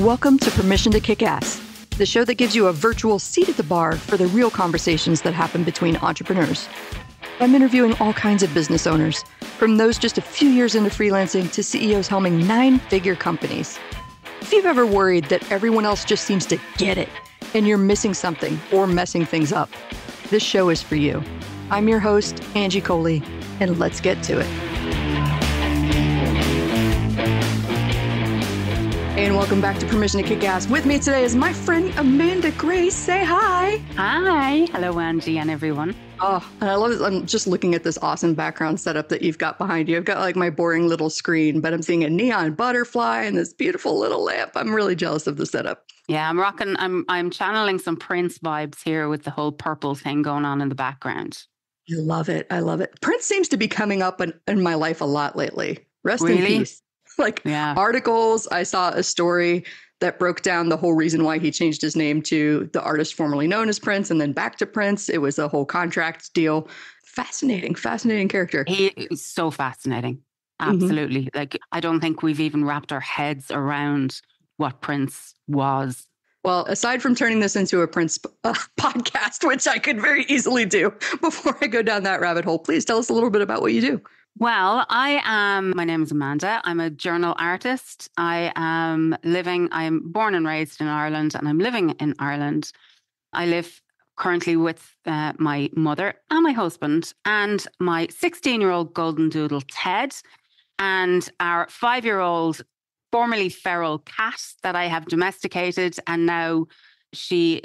Welcome to Permission to Kick Ass, the show that gives you a virtual seat at the bar for the real conversations that happen between entrepreneurs. I'm interviewing all kinds of business owners, from those just a few years into freelancing to CEOs helming 9-figure companies. If you've ever worried that everyone else just seems to get it and you're missing something or messing things up, this show is for you. I'm your host, Angie Coley, and let's get to it. And welcome back to Permission to Kick Ass. With me today is my friend Amanda Grace. Say hi. Hi. Hello, Angie and everyone. Oh, and I love this. I'm just looking at this awesome background setup that you've got behind you. I've got like my boring little screen, but I'm seeing a neon butterfly and this beautiful little lamp. I'm really jealous of the setup. Yeah, I'm channeling some Prince vibes here with the whole purple thing going on in the background. I love it. I love it. Prince seems to be coming up in my life a lot lately. Rest in peace. Articles. I saw a story that broke down the whole reason why he changed his name to the artist formerly known as Prince and then back to Prince. It was a whole contract deal. Fascinating character. He is so fascinating. Absolutely. Mm-hmm. Like, I don't think we've even wrapped our heads around what Prince was. Well, aside from turning this into a Prince podcast, which I could very easily do before I go down that rabbit hole, please tell us a little bit about what you do. Well, my name is Amanda. I'm a journal artist. I'm born and raised in Ireland and I'm living in Ireland. I live currently with my mother and my husband and my 16-year-old golden doodle, Ted, and our 5-year-old formerly feral cat that I have domesticated. And now she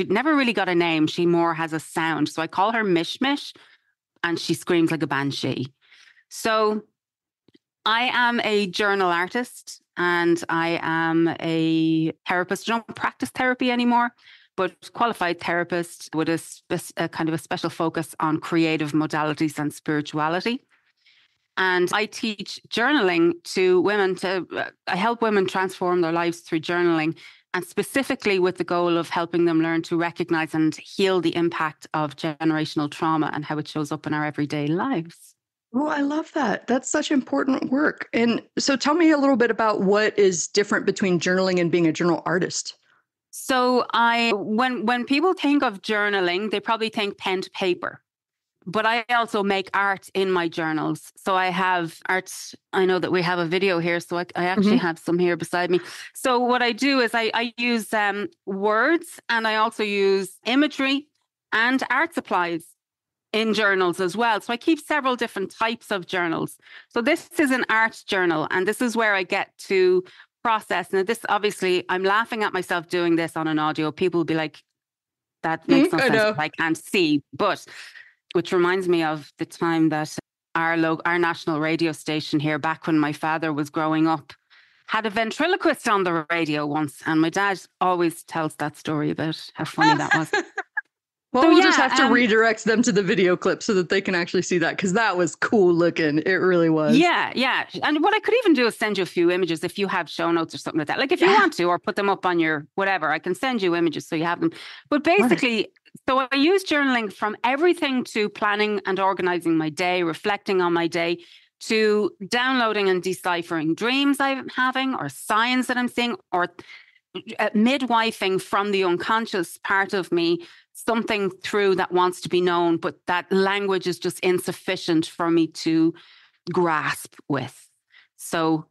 never really got a name. She more has a sound. So I call her Mish Mish. And she screams like a banshee. So I am a journal artist and I am a therapist. I don't practice therapy anymore, but qualified therapist with a kind of a special focus on creative modalities and spirituality. And I teach journaling to women. I help women transform their lives through journaling, and specifically with the goal of helping them learn to recognize and heal the impact of generational trauma and how it shows up in our everyday lives. Oh, I love that. That's such important work. And so tell me a little bit about what is different between journaling and being a journal artist. So when people think of journaling, they probably think pen to paper. But I also make art in my journals. So I have art. I know that we have a video here, so I actually have some here beside me. So what I do is I use words, and I also use imagery and art supplies in journals as well. So I keep several different types of journals. So this is an art journal, and this is where I get to process. Now this, obviously, I'm laughing at myself doing this on an audio. People will be like, that makes no sense. I can't see, but... Which reminds me of the time that our national radio station here, back when my father was growing up, had a ventriloquist on the radio once. And my dad always tells that story about how funny that was. Well, so, we'll just have to redirect them to the video clip so that they can actually see that, because that was cool looking. It really was. Yeah. And what I could even do is send you a few images if you have show notes or something like that. Like if you want to, or put them up on your whatever, I can send you images so you have them. But basically, so I use journaling from everything to planning and organizing my day, reflecting on my day, to downloading and deciphering dreams I'm having or signs that I'm seeing, or midwifing from the unconscious part of me, something through that wants to be known, but that language is just insufficient for me to grasp with. So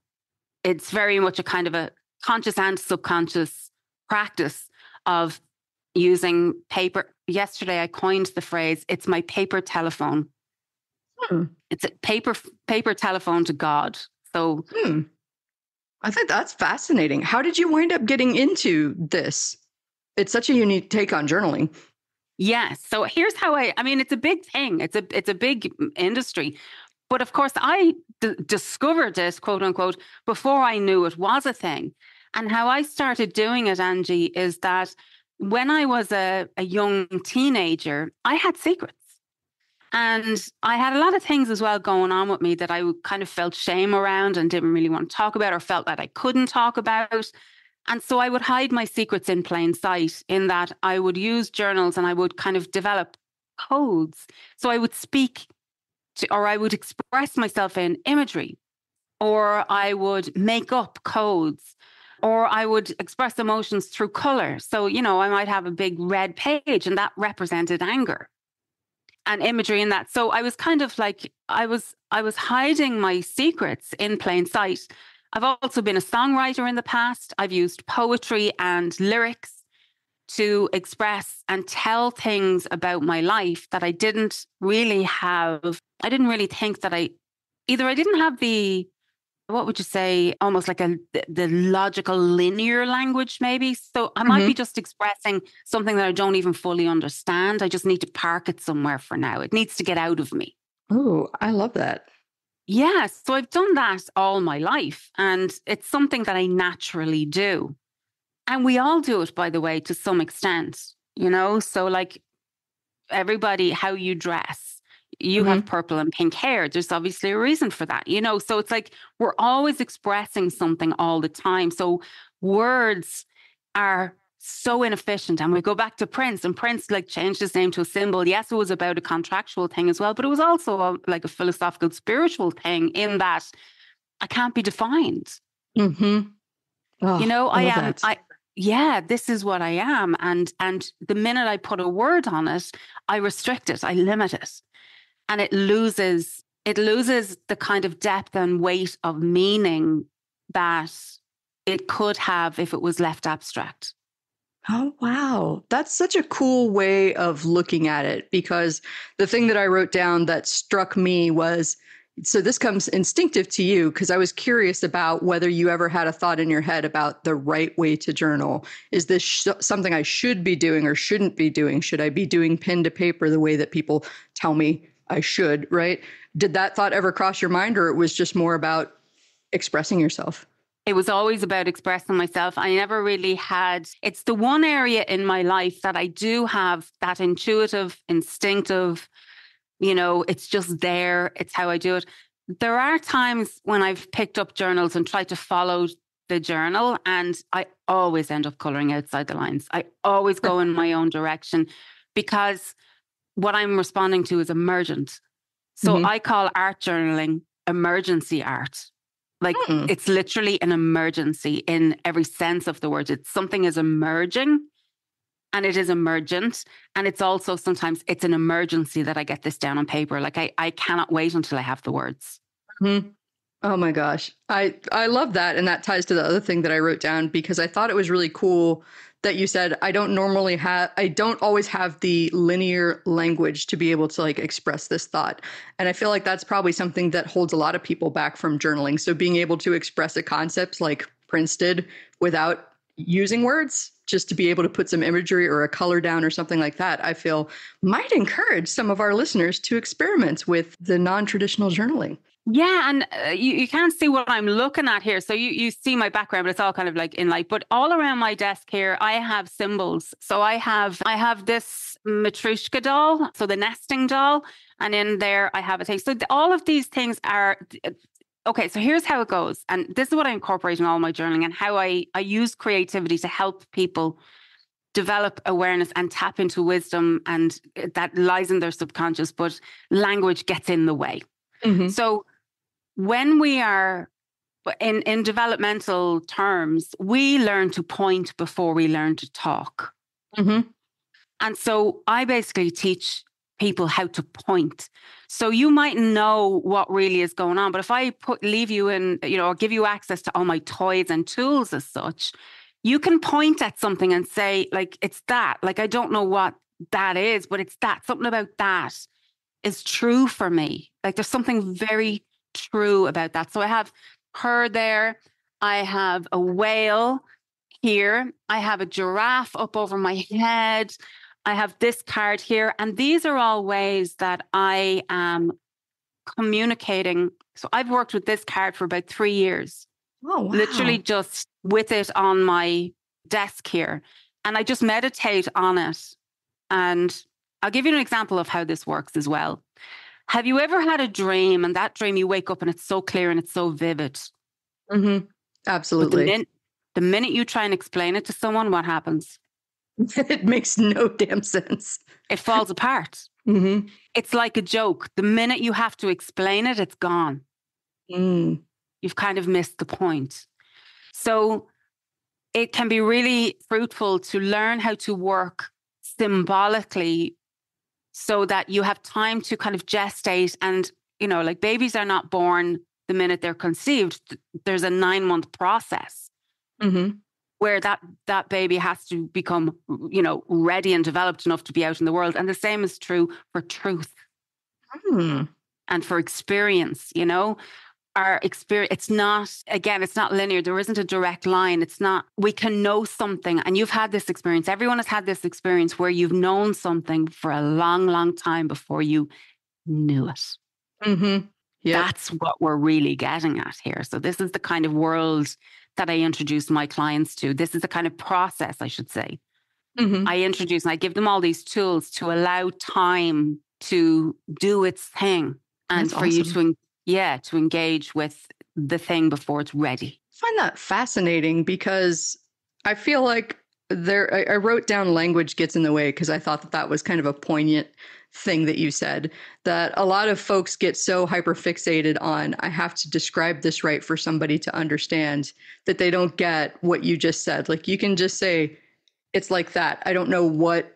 it's very much a kind of a conscious and subconscious practice of using paper. Yesterday, I coined the phrase, it's my paper telephone. It's a paper telephone to God. So I think that's fascinating. How did you wind up getting into this? It's such a unique take on journaling. Yes. So here's how I mean, it's a big thing. It's a big industry. But of course, I discovered it, quote unquote, before I knew it was a thing. And how I started doing it, Angie, is that when I was a young teenager, I had secrets. And I had a lot of things as well going on with me that I kind of felt shame around and didn't really want to talk about, or felt that I couldn't talk about. And so I would hide my secrets in plain sight, in that I would use journals and I would kind of develop codes. So I would speak to, or I would express myself in imagery, or I would make up codes. Or I would express emotions through color. So, I might have a big red page and that represented anger and imagery in that. So I was kind of like, I was hiding my secrets in plain sight. I've also been a songwriter in the past. I've used poetry and lyrics to express and tell things about my life that I didn't really have. I didn't really think that I didn't have the, what would you say, almost like the logical linear language, maybe. So I might be just expressing something that I don't even fully understand. I just need to park it somewhere for now. It needs to get out of me. Oh, I love that. Yeah. So I've done that all my life. And it's something that I naturally do. And we all do it, by the way, to some extent, So like everybody, how you dress, you have purple and pink hair. There's obviously a reason for that, So it's like we're always expressing something all the time. So words are so inefficient. And we go back to Prince, and Prince like changed his name to a symbol. Yes, it was about a contractual thing as well, but it was also like a philosophical, spiritual thing in that I can't be defined. Mm-hmm. Oh, I love that. Yeah, this is what I am. And the minute I put a word on it, I restrict it, I limit it. And it loses the kind of depth and weight of meaning that it could have if it was left abstract. Oh, wow. That's such a cool way of looking at it, because the thing that I wrote down that struck me was, so this comes instinctive to you, because I was curious about whether you ever had a thought in your head about the right way to journal. Is this something I should be doing or shouldn't be doing? Should I be doing pen to paper the way that people tell me I should, right? Did that thought ever cross your mind, or it was just more about expressing yourself? It was always about expressing myself. I never really had, it's the one area in my life that I do have that intuitive, instinctive, it's just there. It's how I do it. There are times when I've picked up journals and tried to follow the journal, and I always end up coloring outside the lines. I always go in my own direction because what I'm responding to is emergent. So I call art journaling emergency art. Like it's literally an emergency in every sense of the word. It's something is emerging and it is emergent. And it's also sometimes it's an emergency that I get this down on paper. Like I cannot wait until I have the words. Mm-hmm. Oh my gosh. I love that. And that ties to the other thing that I wrote down, because I thought it was really cool that you said, I don't always have the linear language to be able to like express this thought. And I feel like that's probably something that holds a lot of people back from journaling. So being able to express a concept like Prince did without using words, just to be able to put some imagery or a color down or something like that, I feel might encourage some of our listeners to experiment with the non-traditional journaling. Yeah, and you can't see what I'm looking at here. So you see my background, but it's all kind of like in light. But all around my desk here, I have symbols. So I have this Matryoshka doll, so the nesting doll, and in there I have a thing. So all of these things are okay. So here's how it goes, and this is what I incorporate in all my journaling, and how I use creativity to help people develop awareness and tap into wisdom, and that lies in their subconscious, but language gets in the way. Mm-hmm. So when we are in developmental terms, we learn to point before we learn to talk. Mm-hmm. And so I basically teach people how to point. So you might know what really is going on, but if I leave you in, or give you access to all my toys and tools as such, you can point at something and say, like, it's that. Like, I don't know what that is, but it's that. Something about that is true for me. Like, there's something very true about that. So I have her there. I have a whale here. I have a giraffe up over my head. I have this card here. And these are all ways that I am communicating. So I've worked with this card for about 3 years. Oh, wow. Literally just with it on my desk here. And I just meditate on it. And I'll give you an example of how this works as well. Have you ever had a dream, and that dream you wake up and it's so clear and it's so vivid? Mm-hmm. Absolutely. But the minute you try and explain it to someone, what happens? It makes no damn sense. It falls apart. Mm-hmm. It's like a joke. The minute you have to explain it, it's gone. You've kind of missed the point. So it can be really fruitful to learn how to work symbolically so that you have time to kind of gestate. And, like babies are not born the minute they're conceived. There's a 9-month process where that baby has to become, ready and developed enough to be out in the world. And the same is true for truth and for experience, Our experience, it's not linear. There isn't a direct line. We can know something, and you've had this experience. Everyone has had this experience where you've known something for a long, long time before you knew it. Yep. That's what we're really getting at here. So this is the kind of world that I introduce my clients to. This is the kind of process, I should say. I introduce and I give them all these tools to allow time to do its thing and That's for awesome. you to engage with the thing before it's ready. I find that fascinating because I feel like I wrote down language gets in the way because I thought that was kind of a poignant thing that you said, that a lot of folks get so hyper fixated on, I have to describe this right for somebody to understand, that they don't get what you just said. Like, you can just say, it's like that. I don't know what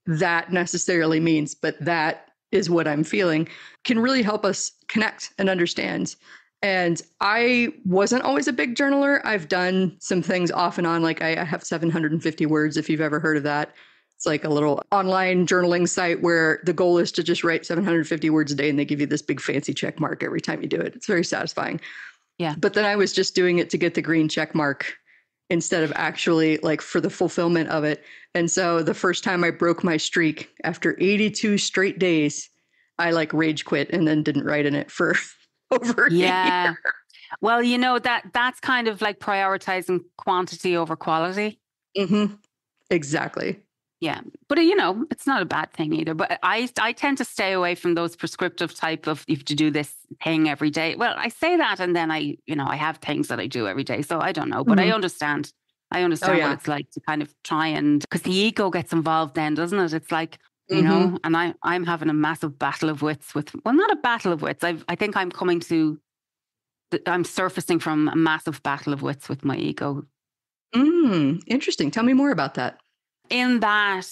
that necessarily means, but that is what I'm feeling, can really help us connect and understand. And I wasn't always a big journaler. I've done some things off and on. Like I have 750 words, if you've ever heard of that. It's like a little online journaling site where the goal is to just write 750 words a day, and they give you this big fancy check mark every time you do it. It's very satisfying. Yeah. But then I was just doing it to get the green check mark instead of actually like for the fulfillment of it. And so the first time I broke my streak after 82 straight days, I like rage quit and then didn't write in it for over a year. Well, that's kind of like prioritizing quantity over quality. Exactly. Yeah. But, it's not a bad thing either. But I tend to stay away from those prescriptive type of, you have to do this thing every day. Well, I say that, and then I have things that I do every day. So I don't know, but I understand. I understand what it's like to kind of try and, because the ego gets involved then, doesn't it? It's like, and I'm having a massive battle of wits not a battle of wits. I think I'm surfacing from a massive battle of wits with my ego. Interesting. Tell me more about that. In that,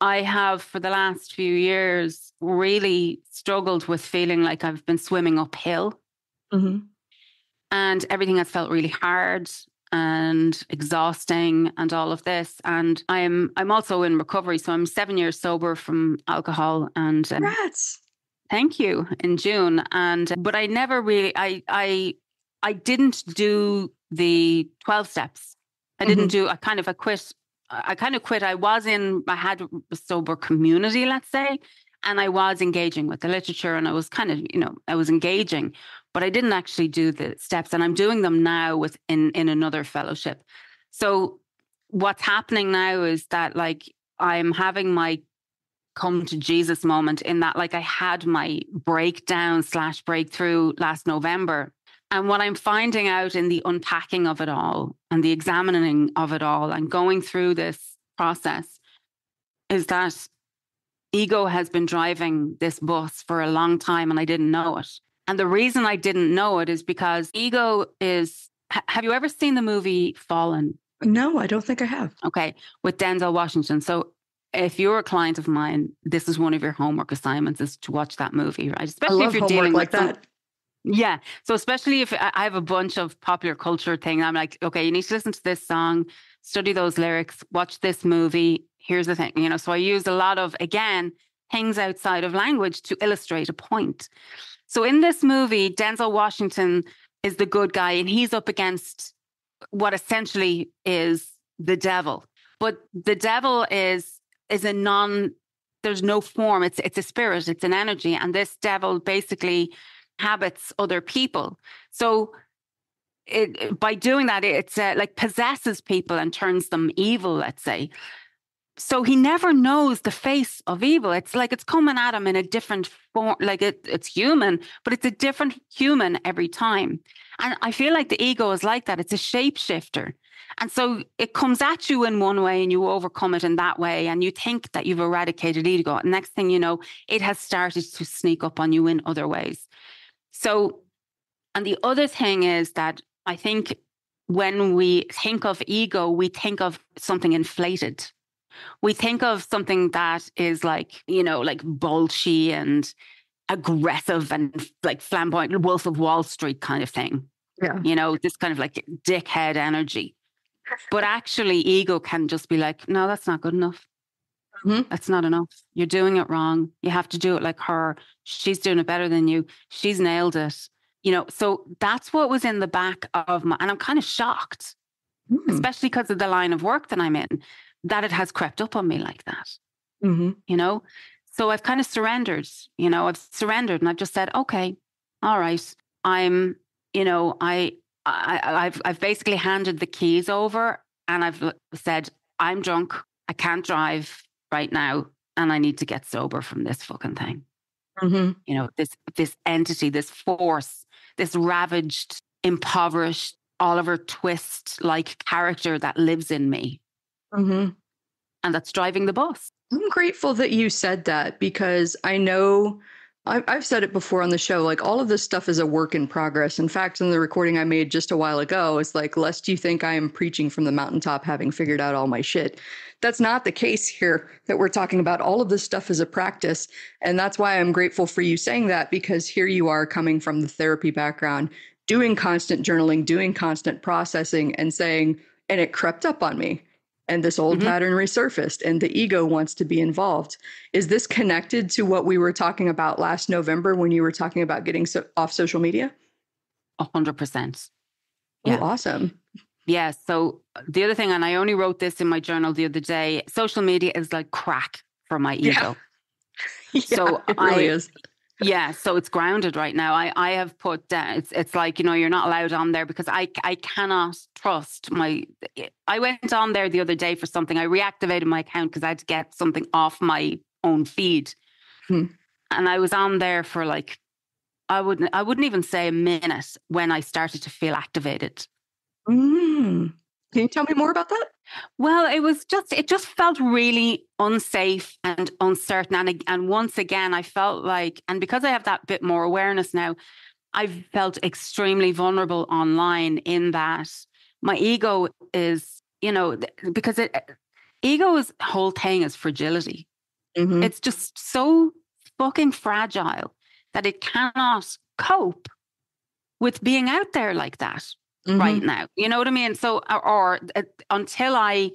I have for the last few years really struggled with feeling like I've been swimming uphill. And everything has felt really hard and exhausting and all of this. And I'm also in recovery. So I'm 7 years sober from alcohol. And Congrats. Thank you, in June. But I never really, I didn't do the 12 steps. I didn't do, I kind of quit. I had a sober community, let's say, and I was engaging with the literature, and I was kind of, I was engaging, but I didn't actually do the steps, and I'm doing them now in another fellowship. So what's happening now is that like I'm having my come to Jesus moment, in that like I had my breakdown/breakthrough last November. And what I'm finding out in the unpacking of it all and the examining of it all and going through this process is that ego has been driving this bus for a long time, and I didn't know it. And the reason I didn't know it is because ego is... Have you ever seen the movie Fallen? No, I don't think I have. Okay, with Denzel Washington. So if you're a client of mine, this is one of your homework assignments, is to watch that movie, right? Especially if you're dealing like with that. Yeah. So especially if I have a bunch of popular culture thing, I'm like, okay, you need to listen to this song, study those lyrics, watch this movie. Here's the thing, so I use a lot of, again, things outside of language to illustrate a point. So in this movie, Denzel Washington is the good guy, and he's up against what essentially is the devil. But the devil is there's no form. It's a spirit, it's an energy. And this devil basically habits other people. So by doing that, it's like possesses people and turns them evil, let's say. So he never knows the face of evil. It's like it's coming at him in a different form. Like it's human, but it's a different human every time. And I feel like the ego is like that. It's a shapeshifter. And so it comes at you in one way and you overcome it in that way. And you think that you've eradicated ego. And next thing you know, it has started to sneak up on you in other ways. So, and the other thing is that I think when we think of ego, we think of something inflated. We think of something that is like, like bolshy and aggressive and like flamboyant, Wolf of Wall Street kind of thing. Yeah. This kind of like dickhead energy. But actually, ego can just be like, no, that's not good enough. Mm-hmm. That's not enough. You're doing it wrong. You have to do it like her. She's doing it better than you. She's nailed it. So that's what was in the back of and I'm kind of shocked, especially because of the line of work that I'm in, that it has crept up on me like that. So I've kind of surrendered, I've surrendered and I've just said, okay, all right. I've basically handed the keys over and I've said, I'm drunk. I can't drive right now. And I need to get sober from this fucking thing. This entity, this force, this ravaged, impoverished, Oliver Twist-like character that lives in me. And that's driving the bus. I'm grateful that you said that, because I know I've said it before on the show, like all of this stuff is a work in progress. In fact, in the recording I made just a while ago, it's like, lest you think I am preaching from the mountaintop, having figured out all my shit. That's not the case here that we're talking about. All of this stuff is a practice. And that's why I'm grateful for you saying that, because here you are coming from the therapy background, doing constant journaling, doing constant processing and saying, and it crept up on me. And this old pattern resurfaced and the ego wants to be involved. Is this connected to what we were talking about last November when you were talking about getting off social media? 100%. Yeah. Oh, awesome. Yeah. So the other thing, and I only wrote this in my journal the other day, social media is like crack for my ego. Yeah, so it really is. Yeah, so it's grounded right now. I have put down, it's like, you're not allowed on there because I cannot trust I went on there the other day for something. I reactivated my account because I had to get something off my own feed. And I was on there for like, I wouldn't even say a minute when I started to feel activated. Can you tell me more about that? Well, it just felt really unsafe and uncertain. And once again, I felt like, and because I have that bit more awareness now, I've felt extremely vulnerable online in that my ego is, because ego's whole thing is fragility. It's just so fucking fragile that it cannot cope with being out there like that. Right now, you know what I mean? So, or until I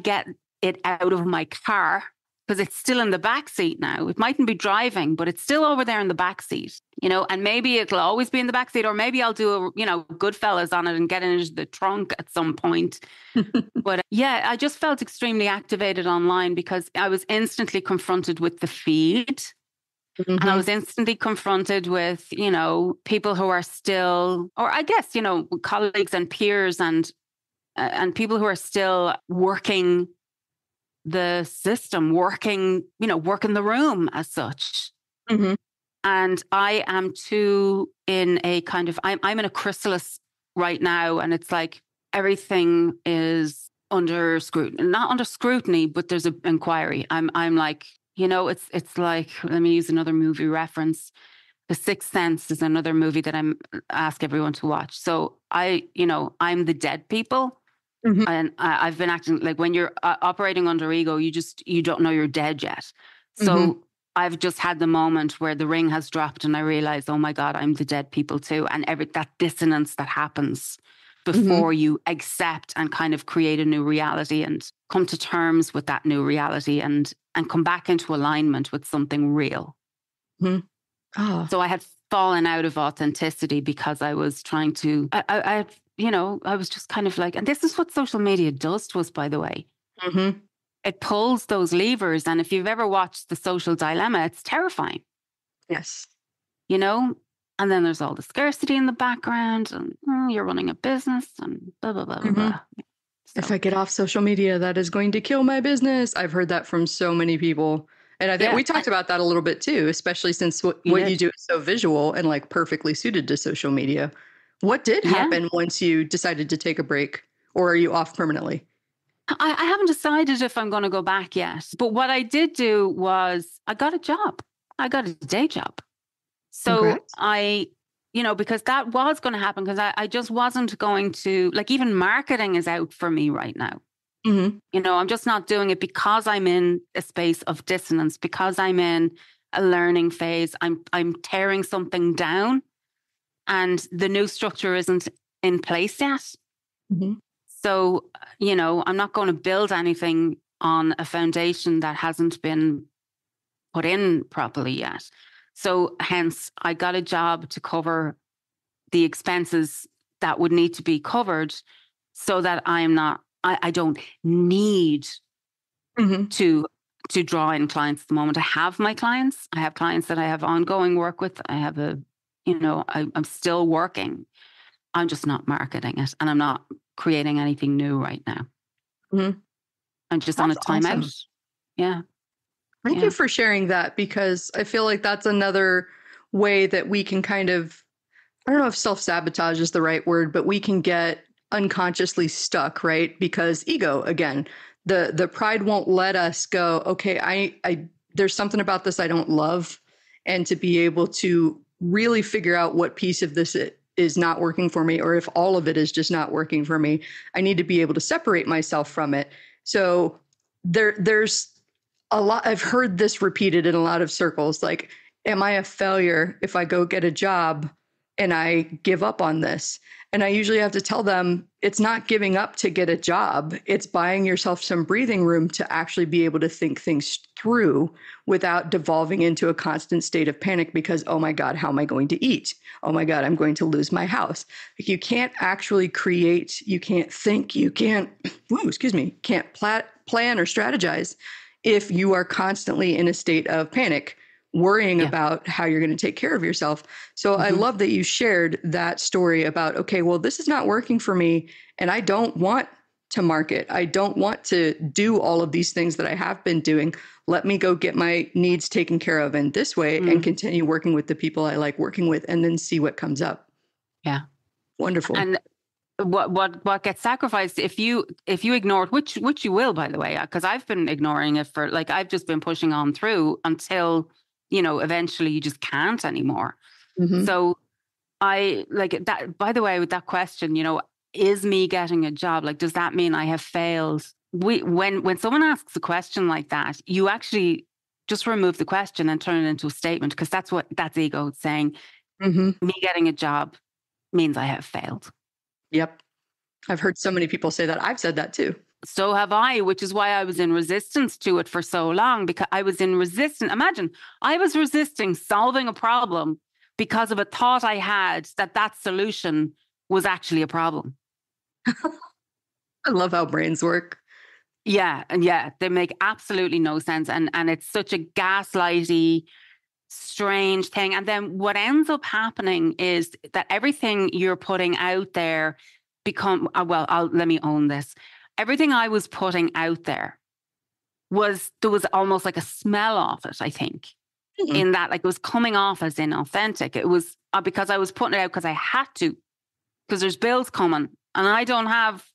get it out of my car, because it's still in the back seat now. It mightn't be driving, but it's still over there in the back seat, and maybe it'll always be in the back seat, or maybe I'll do a, Goodfellas on it and get into the trunk at some point. But yeah, I just felt extremely activated online because I was instantly confronted with the feed. And I was instantly confronted with, people who are still, or I guess, colleagues and peers and people who are still working the system, working the room as such. And I am too in a kind of, I'm in a chrysalis right now. And it's like everything is under scrutiny, not under scrutiny, but there's an inquiry. I'm like, it's like, let me use another movie reference. The Sixth Sense is another movie that I ask everyone to watch. So I'm the dead people. And I've been acting like when you're operating under ego, you don't know you're dead yet. So I've just had the moment where the ring has dropped and I realize, oh my God, I'm the dead people too. And that dissonance that happens before you accept and kind of create a new reality and come to terms with that new reality and come back into alignment with something real. So I had fallen out of authenticity because I was trying to, I was just kind of like, and this is what social media does to us, by the way. It pulls those levers. And if you've ever watched The Social Dilemma, it's terrifying. Yes. And then there's all the scarcity in the background and you're running a business and blah, blah, blah, blah. So, if I get off social media, that is going to kill my business. I've heard that from so many people. And I think we talked about that a little bit too, especially since what you do is so visual and like perfectly suited to social media. What did happen once you decided to take a break, or are you off permanently? I haven't decided if I'm going to go back yet. But what I did do was I got a job. I got a day job. So Congrats. I because that was going to happen because I just wasn't going to, like, even marketing is out for me right now. Mm-hmm. I'm just not doing it because I'm in a space of dissonance, because I'm in a learning phase. I'm tearing something down and the new structure isn't in place yet. Mm-hmm. So, I'm not going to build anything on a foundation that hasn't been put in properly yet. So hence I got a job to cover the expenses that would need to be covered so that I don't need Mm-hmm. to draw in clients at the moment. I have my clients. I have clients that I have ongoing work with. I have I'm still working. I'm just not marketing it and I'm not creating anything new right now. Mm-hmm. I'm just on That's a timeout. awesome. Yeah. Thank you for sharing that, because I feel like that's another way that we can kind of, I don't know if self-sabotage is the right word, but we can get unconsciously stuck, right? Because ego, again, the pride won't let us go, okay, I there's something about this I don't love. And to be able to really figure out what piece of this is not working for me, or if all of it is just not working for me, I need to be able to separate myself from it. So there's a lot, I've heard this repeated in a lot of circles, like, am I a failure if I go get a job and I give up on this? And I usually have to tell them it's not giving up to get a job. It's buying yourself some breathing room to actually be able to think things through without devolving into a constant state of panic because, oh my God, how am I going to eat? Oh my God, I'm going to lose my house. Like, you can't actually create, you can't think, you can't, can't plan or strategize if you are constantly in a state of panic, worrying about how you're going to take care of yourself. So I love that you shared that story about, okay, well, this is not working for me and I don't want to market. I don't want to do all of these things that I have been doing. Let me go get my needs taken care of in this way and continue working with the people I like working with and then see what comes up. Yeah. Wonderful. And what gets sacrificed if you ignore it, which you will, by the way, because I've been ignoring it for, like, I've just been pushing on through until eventually you just can't anymore. So I like that. By the way, with that question, is me getting a job, like, does that mean I have failed? When someone asks a question like that, you actually just remove the question and turn it into a statement, because that's ego saying, me getting a job means I have failed. Yep. I've heard so many people say that. I've said that too. So have I, which is why I was in resistance to it for so long, because I was in resistance. Imagine, I was resisting solving a problem because of a thought I had that solution was actually a problem. I love how brains work. Yeah. And they make absolutely no sense. And it's such a gaslighty, strange thing. And then what ends up happening is that everything you're putting out there let me own this. Everything I was putting out there there was almost like a smell of it, I think, in that, like, it was coming off as inauthentic. It was because I was putting it out because I had to, because there's bills coming and I don't have,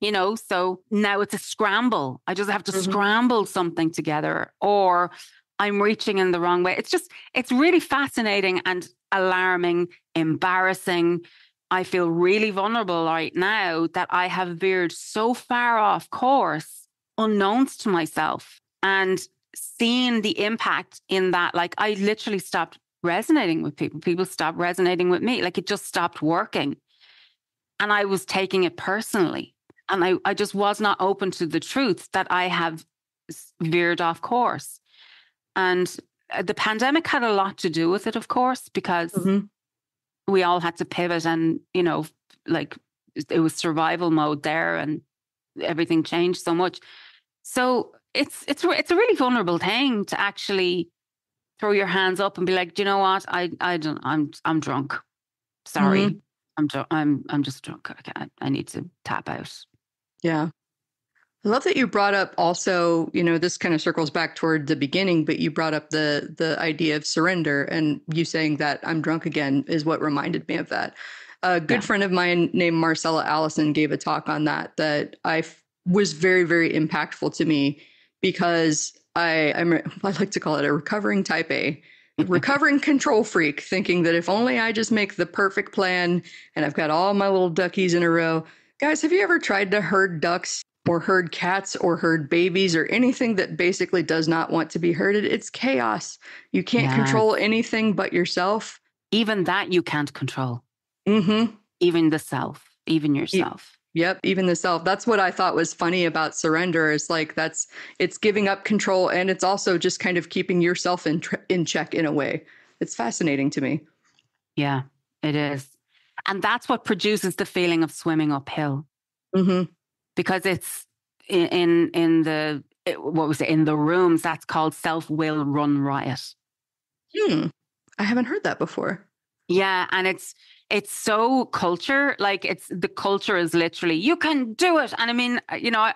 so now it's a scramble. I just have to scramble something together, or I'm reaching in the wrong way. It's really fascinating and alarming, embarrassing. I feel really vulnerable right now that I have veered so far off course, unknowns to myself, and seeing the impact in that. Like, I literally stopped resonating with people. People stopped resonating with me. Like, it just stopped working. And I was taking it personally. And I just was not open to the truth that I have veered off course. And the pandemic had a lot to do with it, of course, because we all had to pivot and, like, it was survival mode there and everything changed so much. So it's a really vulnerable thing to actually throw your hands up and be like, do you know what? I'm drunk. Sorry. I'm just drunk. I need to tap out. Yeah. I love that you brought up also, this kind of circles back toward the beginning, but you brought up the idea of surrender, and you saying that I'm drunk again is what reminded me of that. A good friend of mine named Marcella Allison gave a talk on that was very, very impactful to me, because I like to call it a recovering type A, recovering control freak, thinking that if only I just make the perfect plan and I've got all my little duckies in a row. Guys, have you ever tried to herd ducks or herd cats or herd babies or anything that basically does not want to be herded? It's chaos. You can't Yeah. control anything but yourself. Even that you can't control. Mm-hmm. Even the self, even yourself. Yep, even the self. That's what I thought was funny about surrender is like it's giving up control and it's also just kind of keeping yourself in check in a way. It's fascinating to me. Yeah, it is. And that's what produces the feeling of swimming uphill. Mm-hmm. Because it's in the, what was it, in the rooms, that's called self-will run riot. I haven't heard that before. Yeah, and it's so culture, like the culture is literally, you can do it. And I mean, you know,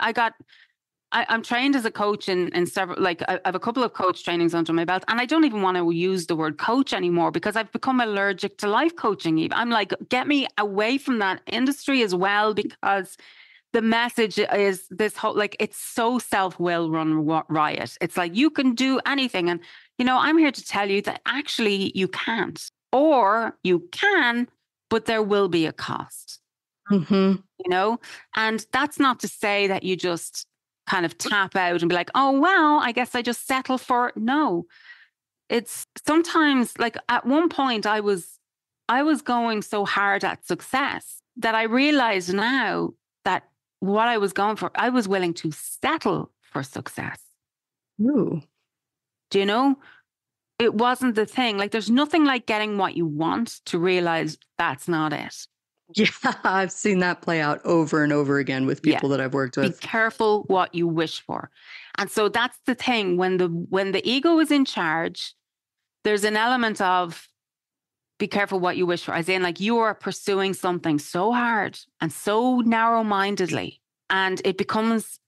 I'm trained as a coach in several, like I have a couple of coach trainings under my belt, and I don't even want to use the word coach anymore because I've become allergic to life coaching. Even I'm like, get me away from that industry as well, because the message is this whole, like, it's so self-will run riot. It's like, you can do anything. And, you know, I'm here to tell you that actually you can't, or you can, but there will be a cost, Mm-hmm. you know? And that's not to say that you just kind of tap out and be like, oh, well, I guess I just settle for, no. It's sometimes, like, at one point I was going so hard at success that I realized now that what I was going for, I was willing to settle for success. Ooh. Do you know? It wasn't the thing. Like, there's nothing like getting what you want to realize that's not it. Yeah, I've seen that play out over and over again with people that I've worked with. Be careful what you wish for. And so that's the thing. When the ego is in charge, there's an element of be careful what you wish for. As in, like, you are pursuing something so hard and so narrow-mindedly. And it becomes,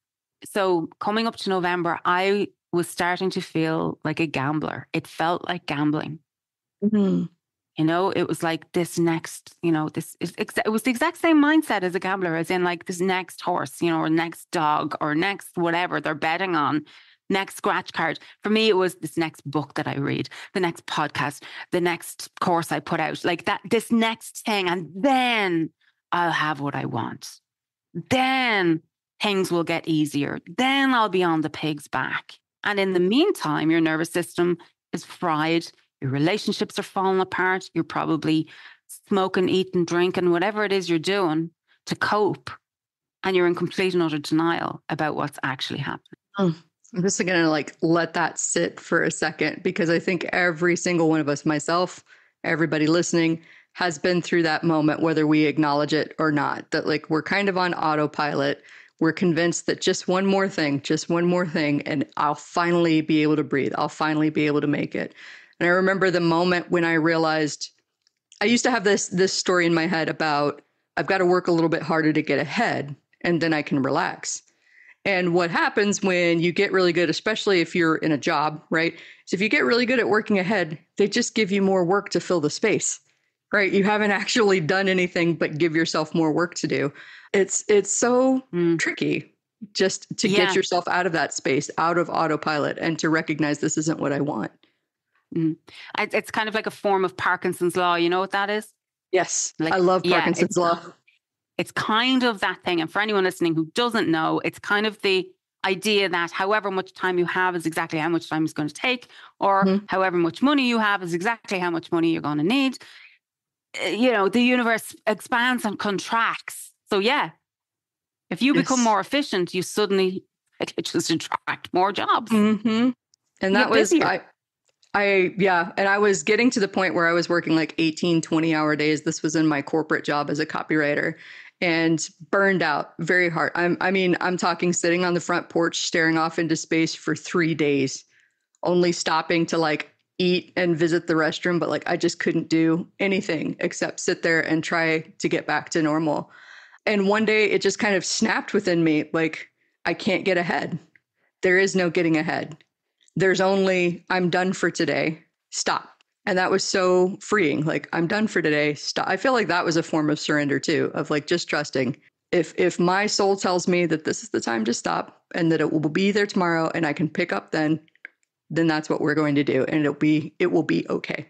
so coming up to November, I was starting to feel like a gambler. It felt like gambling. Mm-hmm. You know, it was like this next, you know, it was the exact same mindset as a gambler, as in like this next horse, you know, or next dog or next whatever they're betting on, next scratch card. For me, it was this next book that I read, the next podcast, the next course I put out, like that, this next thing. And then I'll have what I want. Then things will get easier. Then I'll be on the pig's back. And in the meantime, your nervous system is fried. Your relationships are falling apart. You're probably smoking, eating, drinking, whatever it is you're doing to cope. And you're in complete and utter denial about what's actually happening. I'm just going to like let that sit for a second, because I think every single one of us, myself, everybody listening, has been through that moment, whether we acknowledge it or not, that like we're kind of on autopilot. We're convinced that just one more thing, and I'll finally be able to breathe. I'll finally be able to make it. And I remember the moment when I realized, I used to have this story in my head about I've got to work a little bit harder to get ahead, and then I can relax. And what happens when you get really good, especially if you're in a job, right? So if you get really good at working ahead, they just give you more work to fill the space, right? You haven't actually done anything but give yourself more work to do. It's so tricky just to get yourself out of that space, out of autopilot, and to recognize this isn't what I want. It's kind of like a form of Parkinson's law. You know what that is? Yes, like, I love Parkinson's law. It's kind of that thing. And for anyone listening who doesn't know, it's kind of the idea that however much time you have is exactly how much time it's going to take, or however much money you have is exactly how much money you're going to need. You know, the universe expands and contracts. So yeah, if you become more efficient, you suddenly just attract more jobs. Mm-hmm. And that was, and I was getting to the point where I was working like 18, 20-hour days. This was in my corporate job as a copywriter, and burned out very hard. I'm talking sitting on the front porch, staring off into space for 3 days, only stopping to like eat and visit the restroom. But like, I just couldn't do anything except sit there and try to get back to normal. And one day it just kind of snapped within me. Like, I can't get ahead. There is no getting ahead. There's only, I'm done for today. Stop. And that was so freeing. Like, I'm done for today. Stop. I feel like that was a form of surrender too, of like just trusting. If my soul tells me that this is the time to stop and that it will be there tomorrow and I can pick up then then that's what we're going to do. And it will be okay.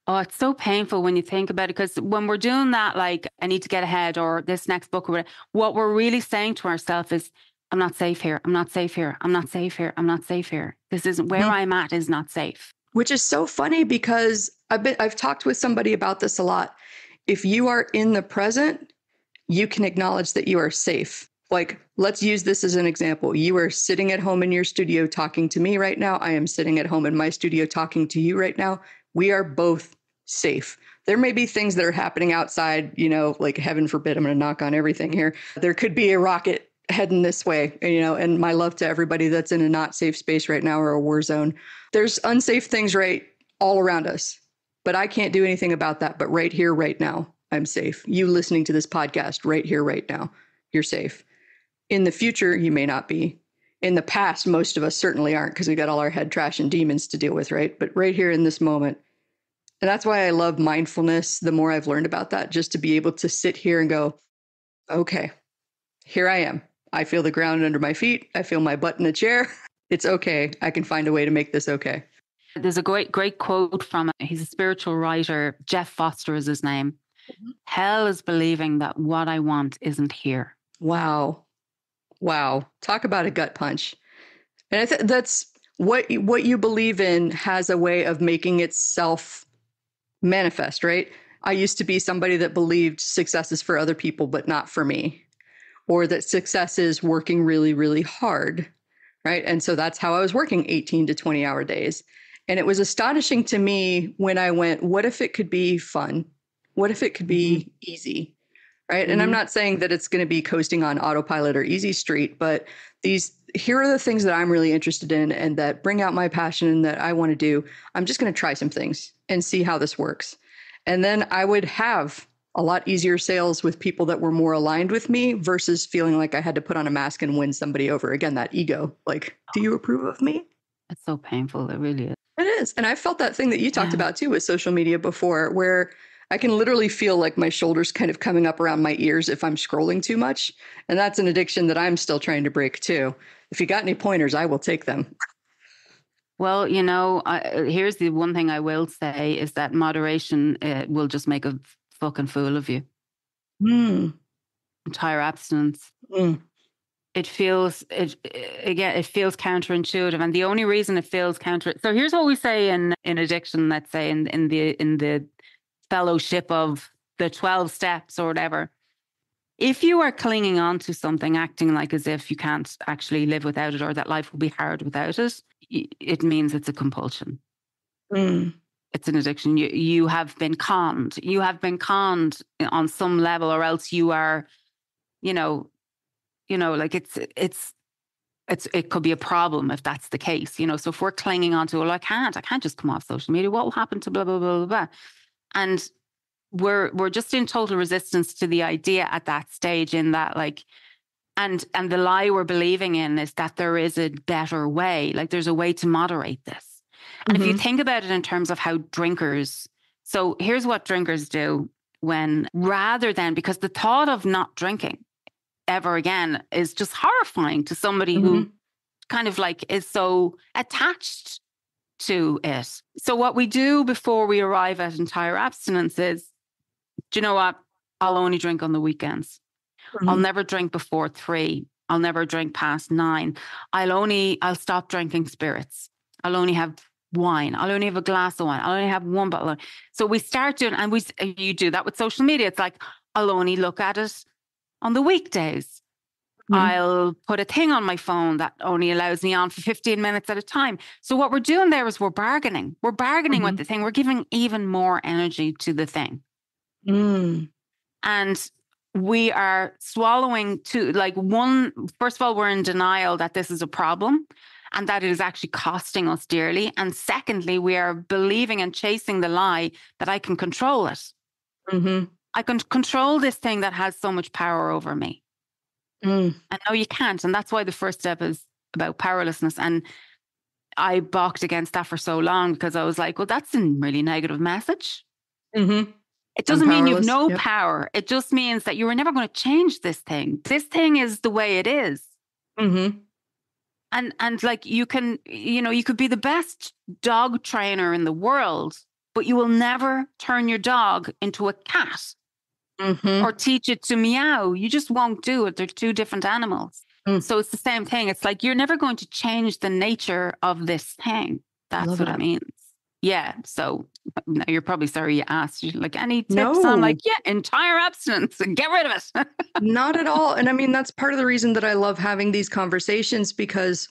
Oh, it's so painful when you think about it, because when we're doing that, like, I need to get ahead, or this next book, or whatever, what we're really saying to ourselves is, I'm not safe here. I'm not safe here. I'm not safe here. I'm not safe here. This isn't where I'm at is not safe. Which is so funny because I've talked with somebody about this a lot. If you are in the present, you can acknowledge that you are safe. Like, let's use this as an example. You are sitting at home in your studio talking to me right now. I am sitting at home in my studio talking to you right now. We are both safe. There may be things that are happening outside, like heaven forbid, I'm going to knock on everything here. There could be a rocket heading this way, and my love to everybody that's in a not safe space right now or a war zone. There's unsafe things right all around us, but I can't do anything about that. But right here, right now, I'm safe. You listening to this podcast right here, right now, you're safe. In the future, you may not be. In the past, most of us certainly aren't, because we got all our head trash and demons to deal with, right? But right here in this moment. And that's why I love mindfulness. The more I've learned about that, just to be able to sit here and go, okay, here I am. I feel the ground under my feet. I feel my butt in a chair. It's okay. I can find a way to make this okay. There's a great quote from, he's a spiritual writer, Jeff Foster is his name. Mm-hmm. Hell is believing that what I want isn't here. Wow. Talk about a gut punch. And I think that's what you believe in has a way of making itself manifest, right? I used to be somebody that believed success is for other people, but not for me, or that success is working really, really hard, right? And so that's how I was working 18 to 20 hour days. And it was astonishing to me when I went, what if it could be fun? What if it could be easy? Right. And I'm not saying that it's going to be coasting on autopilot or easy street, but here are the things that I'm really interested in and that bring out my passion and that I want to do. I'm just going to try some things and see how this works. And then I would have a lot easier sales with people that were more aligned with me versus feeling like I had to put on a mask and win somebody over. Again, that ego, like, do you approve of me? It's so painful. It really is. It is. And I felt that thing that you talked about too with social media before, where I can literally feel like my shoulders kind of coming up around my ears if I'm scrolling too much. And that's an addiction that I'm still trying to break too. If you got any pointers, I will take them. Well, here's the one thing I will say is that moderation will just make a fucking fool of you. Entire abstinence. It feels counterintuitive, and the only reason it feels so here's what we say in addiction. Let's say in the fellowship of the 12 steps or whatever. If you are clinging on to something, acting like as if you can't actually live without it, or that life will be hard without it, it means it's a compulsion. It's an addiction. You have been conned. You have been conned on some level, or else you are, like it could be a problem if that's the case. So if we're clinging on to, well, I can't just come off social media. What will happen to blah, blah, blah, blah, blah. And we're just in total resistance to the idea at that stage, in that, like, and the lie we're believing in is that there is a better way, like there's a way to moderate this. And if you think about it in terms of how drinkers, so here's what drinkers do rather than, because the thought of not drinking ever again is just horrifying to somebody who kind of like is so attached to it. So what we do before we arrive at entire abstinence is, do you know what? I'll only drink on the weekends. I'll never drink before 3. I'll never drink past 9. I'll stop drinking spirits. I'll only have wine. I'll only have a glass of wine. I'll only have one bottle. So we start doing, and you do that with social media. It's like, I'll only look at it on the weekdays. I'll put a thing on my phone that only allows me on for 15 minutes at a time. So what we're doing there is we're bargaining. We're bargaining with the thing. We're giving even more energy to the thing. And we are swallowing first of all, we're in denial that this is a problem and that it is actually costing us dearly. And secondly, we are believing and chasing the lie that I can control it. I can control this thing that has so much power over me. And no, you can't. And that's why the first step is about powerlessness. And I balked against that for so long because I was like, well, that's a really negative message. It doesn't mean you have no power. It just means that you were never going to change this thing. This thing is the way it is. And like you can, you could be the best dog trainer in the world, but you will never turn your dog into a cat or teach it to meow. You just won't do it. They're two different animals. Mm. So it's the same thing. It's like you're never going to change the nature of this thing. That's what it means. Yeah. So now you're probably sorry you asked. You're like, any tips? No. I'm like, yeah, entire abstinence and get rid of it. Not at all. And I mean, that's part of the reason that I love having these conversations, because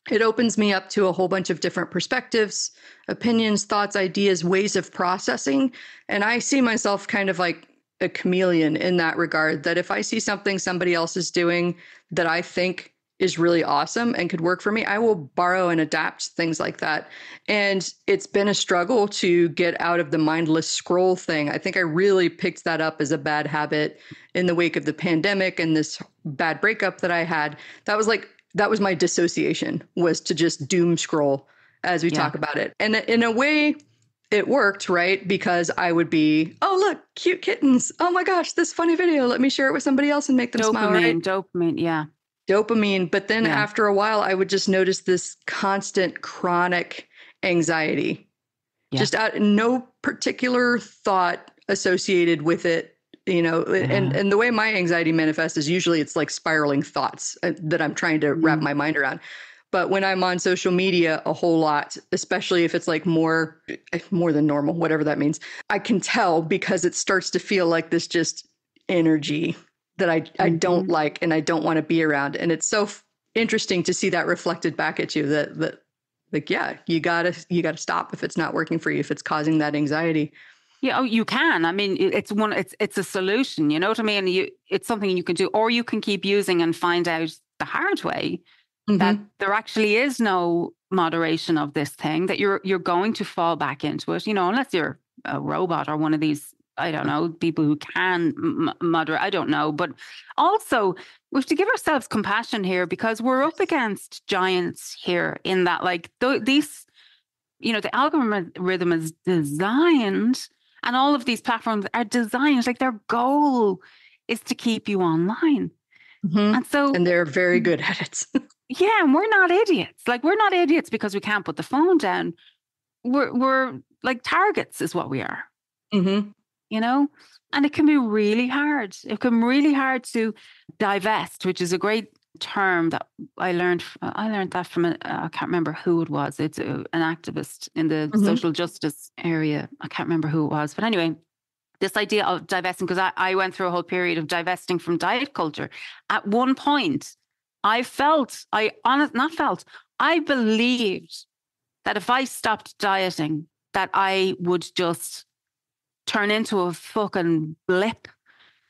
it opens me up to a whole bunch of different perspectives, opinions, thoughts, ideas, ways of processing. And I see myself kind of like a chameleon in that regard, that if I see something somebody else is doing that I think is really awesome and could work for me, I will borrow and adapt things like that. And it's been a struggle to get out of the mindless scroll thing. I think I really picked that up as a bad habit in the wake of the pandemic and this bad breakup that I had. That was my dissociation, was to just doom scroll as we talk about it. And in a way, it worked, right? Because I would be, oh, look, cute kittens. Oh my gosh, this funny video. Let me share it with somebody else and make them smile, right? Dopamine, yeah. Dopamine. But then after a while, I would just notice this constant chronic anxiety. Yeah. Just no particular thought associated with it, and the way my anxiety manifests is usually it's like spiraling thoughts that I'm trying to wrap my mind around. But when I'm on social media a whole lot, especially if it's like more than normal, whatever that means, I can tell, because it starts to feel like this just energy that I don't like and I don't want to be around. And it's so interesting to see that reflected back at you, that like, yeah, you gotta stop if it's not working for you, if it's causing that anxiety. Yeah, you can. I mean, it's a solution, you know what I mean? It's something you can do, or you can keep using and find out the hard way that there actually is no moderation of this thing, that you're going to fall back into it, unless you're a robot or one of these, I don't know, people who can moderate, I don't know. But also we have to give ourselves compassion here, because we're up against giants here, in that like these, the algorithm is designed, and all of these platforms are designed, like their goal is to keep you online. And they're very good at it. Yeah, and we're not idiots. Like, we're not idiots because we can't put the phone down. We're like targets is what we are. And it can be really hard. It can be really hard to divest, which is a great term that I learned that from I can't remember who it was. It's an activist in the social justice area. I can't remember who it was. But anyway, this idea of divesting, because I went through a whole period of divesting from diet culture. At one point, I believed that if I stopped dieting, that I would just turn into a fucking blip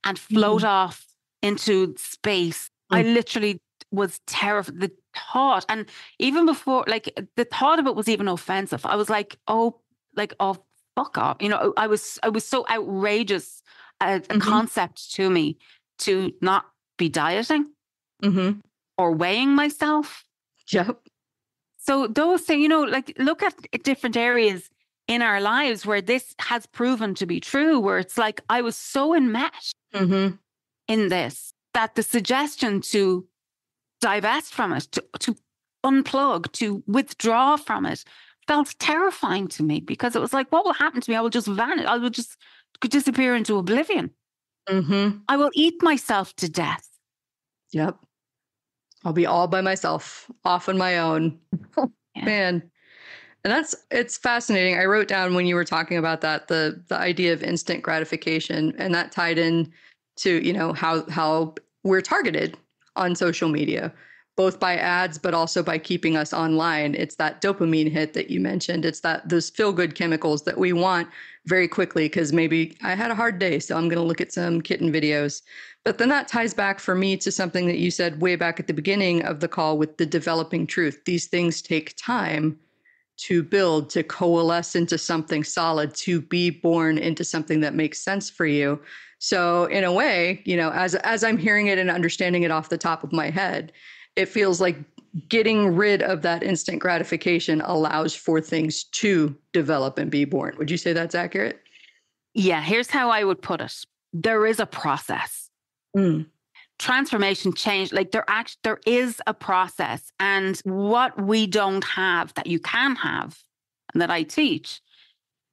and float off into space. I literally was terrified. The thought, and even before, like the thought of it was even offensive. I was like, oh, fuck off. I was so outrageous a concept to me to not be dieting or weighing myself. Yep. So those things, like look at different areas in our lives where this has proven to be true, where it's like I was so enmeshed in this that the suggestion to divest from it, to unplug, to withdraw from it, felt terrifying to me, because it was like, what will happen to me? I will just vanish. I will just disappear into oblivion. I will eat myself to death. Yep. I'll be all by myself, off on my own. Man. And it's fascinating. I wrote down when you were talking about that, the idea of instant gratification, and that tied in to, how we're targeted on social media, both by ads, but also by keeping us online. It's that dopamine hit that you mentioned. It's those feel-good chemicals that we want very quickly, because maybe I had a hard day, so I'm going to look at some kitten videos. But then that ties back for me to something that you said way back at the beginning of the call with the developing truth. These things take time to build, to coalesce into something solid, to be born into something that makes sense for you. So in a way, as I'm hearing it and understanding it off the top of my head, it feels like getting rid of that instant gratification allows for things to develop and be born. Would you say that's accurate? Yeah, here's how I would put it. There is a process. transformation, change, like there is a process. And what we don't have that you can have and that I teach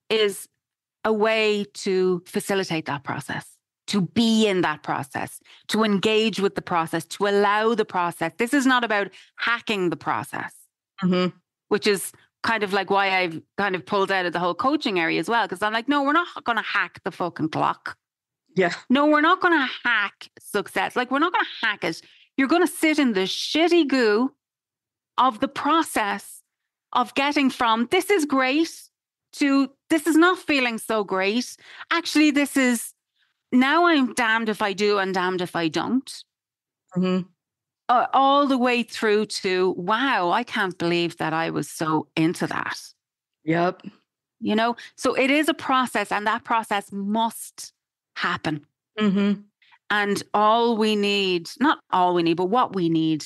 is a way to facilitate that process, to be in that process, to engage with the process, to allow the process. This is not about hacking the process, which is kind of like why I've kind of pulled out of the whole coaching area as well. Because I'm like, no, we're not going to hack the fucking clock. Yeah. No, we're not going to hack success. Like, we're not going to hack it. You're going to sit in the shitty goo of the process of getting from this is great to this is not feeling so great. Actually, this is now I'm damned if I do and damned if I don't. All the way through to, wow, I can't believe that I was so into that. Yep. You know, so it is a process, and that process must happen. And all we need, not all we need, but what we need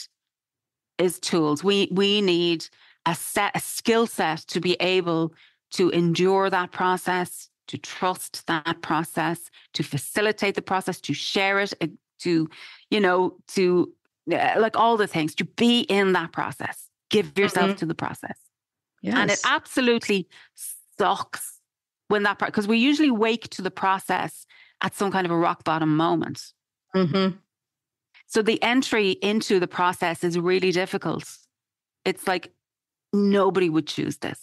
is tools. We need a skill set to be able to endure that process, to trust that process, to facilitate the process, to share it, to, you know, to like all the things, to be in that process, give yourself to the process. Yes. And it absolutely sucks when that, because we usually wake to the process at some kind of a rock bottom moment. So the entry into the process is really difficult. It's like nobody would choose this.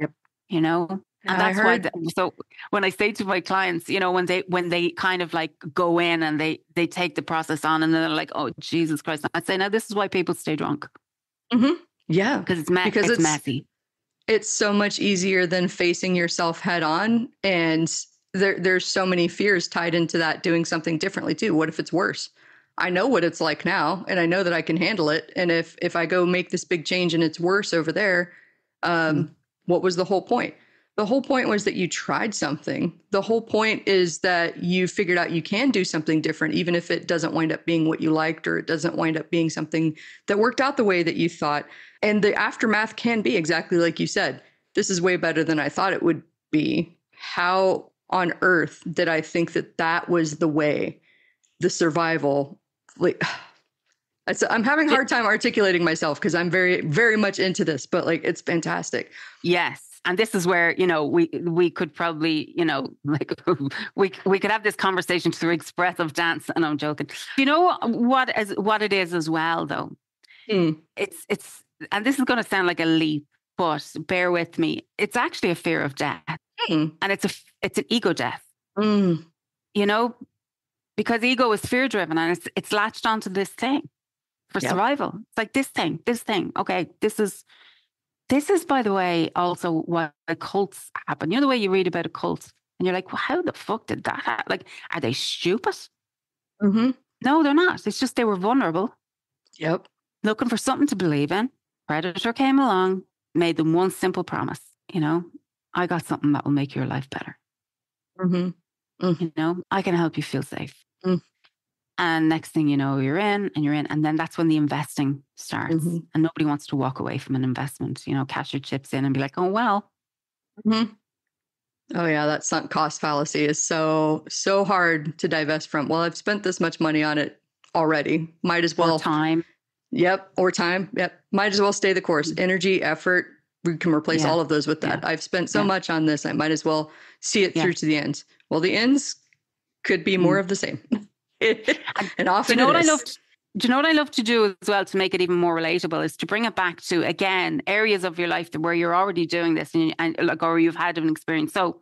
Yep. You know, and that's why. So when I say to my clients, you know, when they kind of like go in and they take the process on, and then they're like, oh Jesus Christ, I'd say, now this is why people stay drunk. Yeah, because it's messy. It's so much easier than facing yourself head on, and there's so many fears tied into that. Doing something differently too. What if it's worse? I know what it's like now, and I know that I can handle it. And if I go make this big change and it's worse over there, what was the whole point? The whole point was that you tried something. The whole point is that you figured out you can do something different, even if it doesn't wind up being what you liked, or it doesn't wind up being something that worked out the way that you thought. And the aftermath can be exactly like you said. This is way better than I thought it would be. How on earth did I think that was the way, the survival? Like, I'm having a hard time articulating myself because I'm very, very much into this, but like, it's fantastic. Yes. And this is where, you know, we could probably, you know, like we could have this conversation through expressive dance. And I'm joking. You know what it is as well, though. It's and this is going to sound like a leap, but bear with me. It's actually a fear of death, and it's an ego death. You know, because ego is fear driven, and it's latched onto this thing for survival. It's like this thing. Okay, this is, by the way, also why cults happen. You know, the way you read about a cult and you're like, well, how the fuck did that happen? Like, are they stupid? No, they're not. It's just they were vulnerable. Yep. Looking for something to believe in. Predator came along, made them one simple promise. You know, I got something that will make your life better. You know, I can help you feel safe. And next thing you know, you're in. And then that's when the investing starts. And nobody wants to walk away from an investment, you know, cash your chips in and be like, oh, well. Oh, yeah. That sunk cost fallacy is so hard to divest from. Well, I've spent this much money on it already. Might as well. Or time. Yep. Or time. Yep. Might as well stay the course. Energy, effort. We can replace all of those with that. I've spent so much on this. I might as well see it through to the end. Well, the ends could be more of the same. And often, do you know what I love to do as well to make it even more relatable is to bring it back to, again, areas of your life where you're already doing this and like, or you've had an experience. So,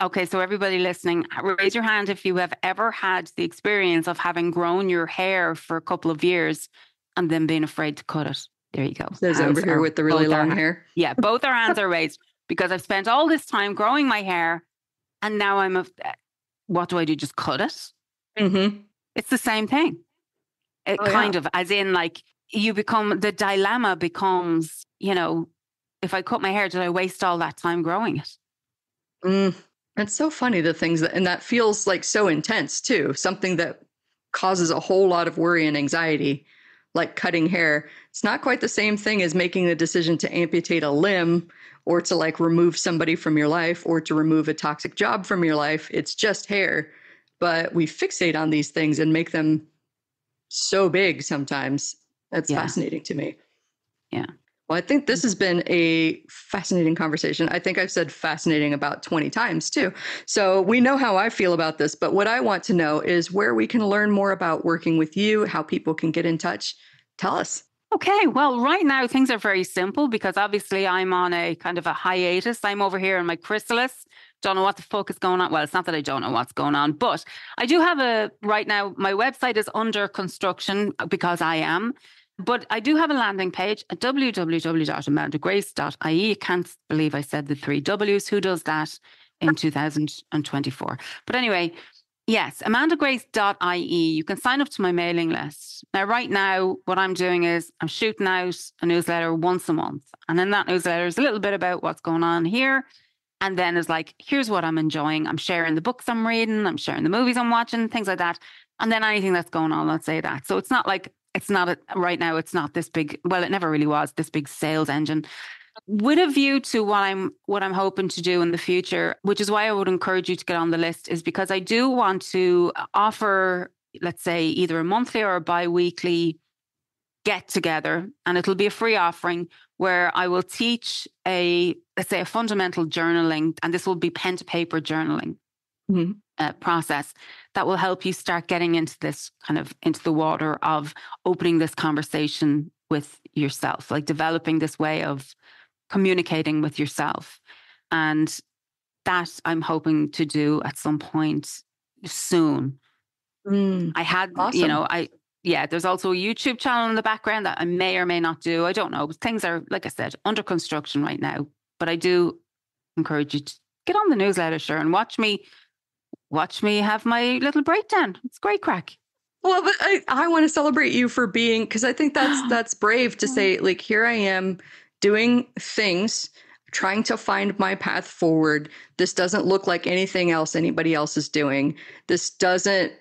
okay, so everybody listening, raise your hand if you have ever had the experience of having grown your hair for a couple of years and then being afraid to cut it. There you go. There's over here with the really long hair. Yeah, both our hands are raised because I've spent all this time growing my hair, and now what do I do? Just cut it? It's the same thing. It kind of, as in like the dilemma becomes, you know, if I cut my hair, did I waste all that time growing it? It's so funny, the things and that feels like so intense too. Something that causes a whole lot of worry and anxiety, like cutting hair. It's not quite the same thing as making the decision to amputate a limb or to like remove somebody from your life or to remove a toxic job from your life. It's just hair. But we fixate on these things and make them so big sometimes. That's Yeah. fascinating to me. Yeah. Well, I think this has been a fascinating conversation. I think I've said fascinating about 20 times too. So we know how I feel about this, but what I want to know is where we can learn more about working with you, how people can get in touch. Tell us. Okay, well, right now things are very simple because obviously I'm on a kind of a hiatus. I'm over here in my chrysalis. Don't know what the fuck is going on. Well, it's not that I don't know what's going on, but I do have right now, my website is under construction because I am. But I do have a landing page at www.amandagrace.ie. I can't believe I said the 3 W's. Who does that in 2024? But anyway, yes, amandagrace.ie. You can sign up to my mailing list. Now, right now, what I'm doing is I'm shooting out a newsletter once a month. And in that newsletter is a little bit about what's going on here. And then it's like, here's what I'm enjoying. I'm sharing the books I'm reading. I'm sharing the movies I'm watching, things like that. And then anything that's going on, let's say that. So it's not like, right now, it's not this big, well, it never really was this big sales engine. With a view to what I'm hoping to do in the future, which is why I would encourage you to get on the list, is because I do want to offer, let's say, either a monthly or a bi-weekly get together, and it'll be a free offering where I will teach let's say a fundamental journaling, and this will be pen to paper journaling process that will help you start getting into this kind of into the water of opening this conversation with yourself, like developing this way of communicating with yourself. And that I'm hoping to do at some point soon. I had, awesome. There's also a YouTube channel in the background that I may or may not do. I don't know. Things are, like I said, under construction right now. But I do encourage you to get on the newsletter, sure, and watch me have my little breakdown. It's great crack. Well, but I want to celebrate you for being, because I think that's brave to say, like, here I am doing things, trying to find my path forward. This doesn't look like anything else anybody else is doing. This doesn't,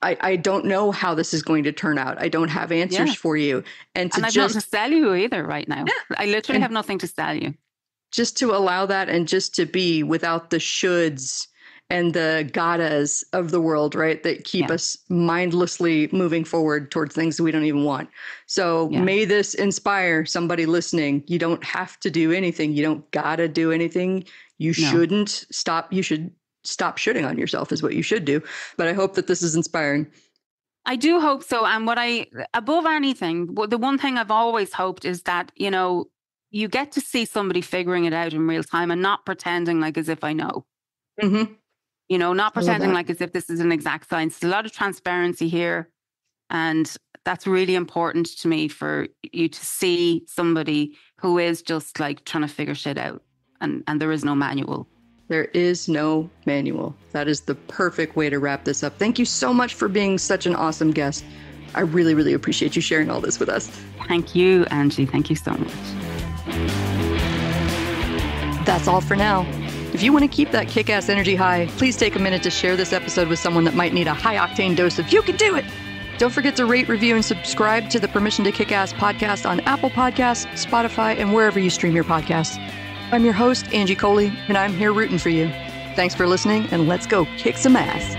I don't know how this is going to turn out. I don't have answers for you. And I've nothing to sell you either right now. Yeah. I literally have nothing to sell you. Just to allow that and just to be without the shoulds and the gottas of the world, right? That keep us mindlessly moving forward towards things that we don't even want. So may this inspire somebody listening. You don't have to do anything. You don't gotta do anything. You shouldn't stop. You should stop shitting on yourself is what you should do. But I hope that this is inspiring. I do hope so. And above anything, the one thing I've always hoped is that, you get to see somebody figuring it out in real time and not pretending like as if I know. Mm-hmm. Not pretending like as if this is an exact science. There's a lot of transparency here. And that's really important to me, for you to see somebody who is just like trying to figure shit out. And there is no manual. There is no manual. That is the perfect way to wrap this up. Thank you so much for being such an awesome guest. I really, really appreciate you sharing all this with us. Thank you, Angie. Thank you so much. That's all for now. If you want to keep that kick-ass energy high, please take a minute to share this episode with someone that might need a high-octane dose of "you can do it." Don't forget to rate, review, and subscribe to the Permission to Kick-Ass podcast on Apple Podcasts, Spotify, and wherever you stream your podcasts. I'm your host, Angie Coley, and I'm here rooting for you. Thanks for listening, and let's go kick some ass.